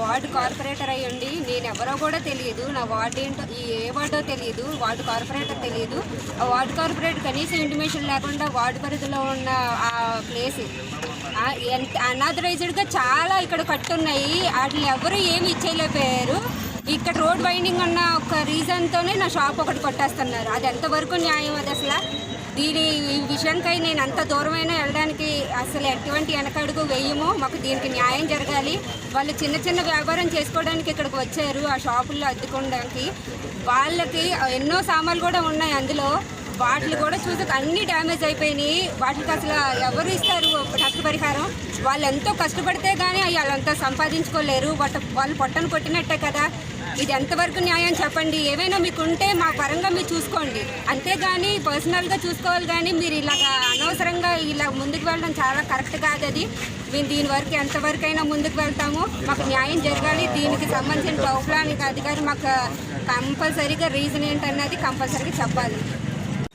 Ward corporator అయ్యండి నేను ఎవరో కూడా తెలియదు, నా వార్డు ఏంటో ఏ వార్డో తెలియదు, వార్డు కార్పొరేటర్ తెలియదు. ఆ వార్డు కార్పొరేటర్ కనీసం ఇంటిమేషన్ లేకుండా వార్డు పరిధిలో ఉన్న ఆ ప్లేస్ ఎంత అనాథరైజ్డ్గా చాలా ఇక్కడ కట్టున్నాయి. వాటిని ఎవరు ఏమి ఇచ్చేయలేకపోయారు. ఇక్కడ రోడ్ వైండింగ్ ఉన్న ఒక రీజన్తోనే నా షాప్ ఒకటి కొట్టేస్తున్నారు. అది ఎంతవరకు న్యాయం? అది అసలు ఈ విషయానికై నేను అంత దూరమైనా వెళ్ళడానికి అసలు ఎటువంటి వెనకడుగు వేయము. మాకు దీనికి న్యాయం జరగాలి. వాళ్ళు చిన్న చిన్న వ్యాపారం చేసుకోవడానికి ఇక్కడికి వచ్చారు, ఆ షాపుల్లో అద్దుకోవడానికి. వాళ్ళకి ఎన్నో సామాన్లు కూడా ఉన్నాయి అందులో. వాటిని కూడా చూసి అన్నీ డ్యామేజ్ అయిపోయినాయి. వాటికి అసలు ఎవరు ఇస్తారు నష్టపరిహారం? వాళ్ళు ఎంతో కష్టపడితే కానీ వాళ్ళంతా సంపాదించుకోలేరు. వాళ్ళు పొట్టను కొట్టినట్టే కదా. ఇది ఎంతవరకు న్యాయం చెప్పండి. ఏమైనా మీకు ఉంటే మా పరంగా మీరు చూసుకోండి, అంతేగాని పర్సనల్గా చూసుకోవాలి. కానీ మీరు ఇలాగా అనవసరంగా ఇలా ముందుకు వెళ్ళడం చాలా కరెక్ట్ కాదు. అది మేము దీని వరకు ఎంతవరకైనా ముందుకు వెళ్తాము. మాకు న్యాయం జరగాలి. దీనికి సంబంధించిన టౌన్ ప్లానింగ్ అధికారి మాకు కంపల్సరీగా రీజన్ ఏంటన్నది కంపల్సరీగా చెప్పాలి.